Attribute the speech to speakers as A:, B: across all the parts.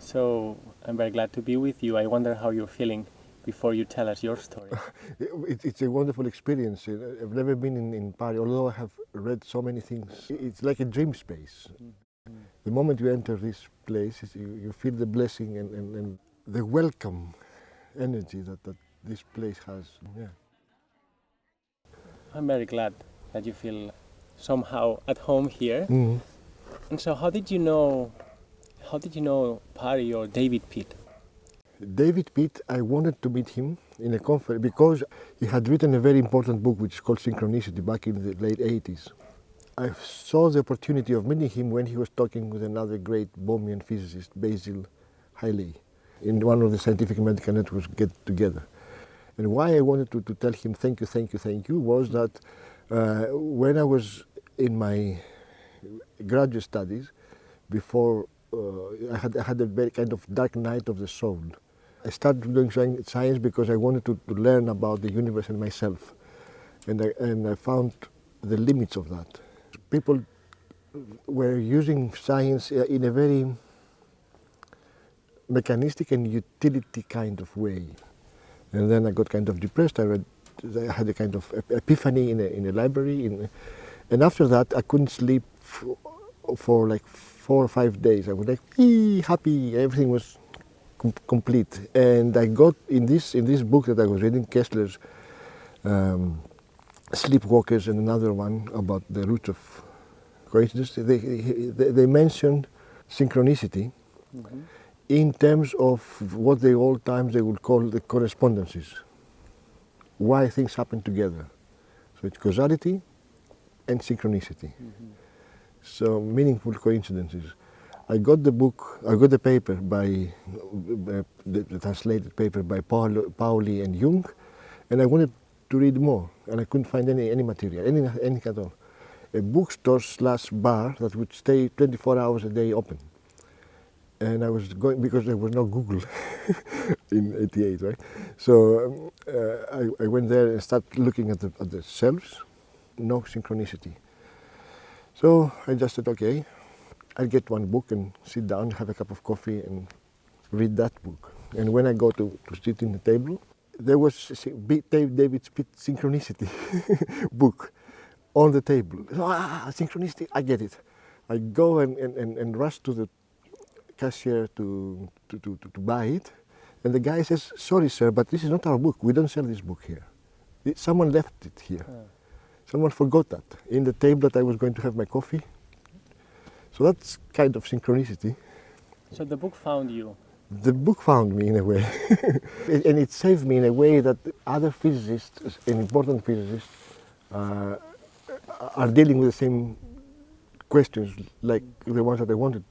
A: So I'm very glad to be with you. I wonder how you're feeling before you tell us your story.
B: It's a wonderful experience. I've never been in Paris, although I have read so many things. It's like a dream space. The moment you enter this place, you feel the blessing and the welcome energy that this place has. Yeah.
A: I'm very glad that you feel somehow at home here.
B: Mhm.
A: And so how did you know Pari or David Pitt?
B: David Pitt, I wanted to meet him in a conference because he had written a very important book which is called Synchronicity back in the late 80s. I saw the opportunity of meeting him when he was talking with another great Bohemian physicist, Basil Hiley, in one of the scientific medical networks get together. And why I wanted to tell him thank you was that when I was in my graduate studies, before I had a very kind of dark night of the soul. I started doing science because I wanted to learn about the universe and myself. And I found the limits of that. People were using science in a very mechanistic and utility kind of way. And then I got kind of depressed. I had a kind of epiphany in a library. And after that, I couldn't sleep for like 4 or 5 days. I was like, happy, everything was complete. And I got in this book that I was reading, Kessler's Sleepwalkers, and another one about the roots of coincidence. They mentioned synchronicity in terms of what they old times they would call the correspondences. Why things happen together. So it's causality and synchronicity. So meaningful coincidences. I got the paper by, the translated paper by Pauli and Jung, and I wanted to read more, and I couldn't find any material, any at all. A bookstore / bar that would stay 24 hours a day open. And I was going, because there was no Google in '88, right? So I went there and started looking at the shelves, no synchronicity. So I just said, okay, I'll get one book and sit down, have a cup of coffee and read that book. And when I go to sit in the table, there was David Pitt Synchronicity book on the table. Synchronicity, I get it. I go and rush to the cashier to buy it. And the guy says, sorry sir, but this is not our book. We don't sell this book here. Someone left it here. Someone forgot that in the table that I was going to have my coffee. So that's kind of synchronicity.
A: So the book found you.
B: The book found me in a way. And it saved me in a way that other physicists, and important physicists, are dealing with the same questions like the ones that I wanted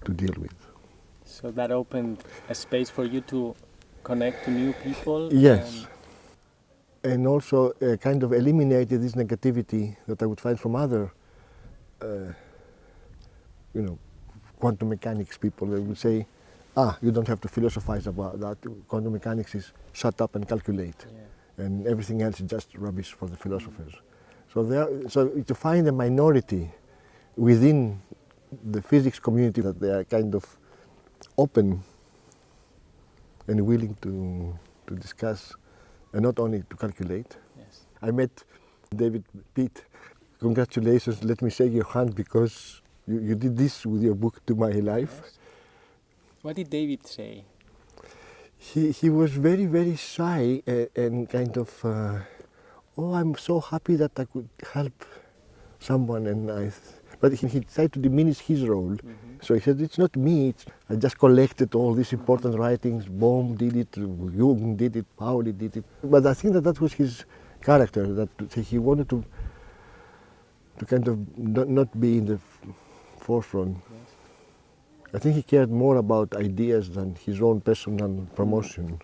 B: to deal with.
A: So that opened a space for you to connect to new people?
B: Yes. And also kind of eliminated this negativity that I would find from other, quantum mechanics people. They would say, you don't have to philosophize about that. Quantum mechanics is shut up and calculate. Yeah. And everything else is just rubbish for the philosophers. So to find a minority within the physics community that they are kind of open and willing to discuss and not only to calculate.
A: Yes.
B: I met David Pitt. Congratulations, let me shake your hand because you did this with your book To My Life.
A: Yes. What did David say?
B: He was very, very shy and kind of, I'm so happy that I could help someone. But he tried to diminish his role. So he said, it's not me, I just collected all these important writings. Bohm did it, Jung did it, Pauli did it. But I think that was his character, that he wanted to kind of not be in the forefront.
A: Yes.
B: I think he cared more about ideas than his own personal promotion.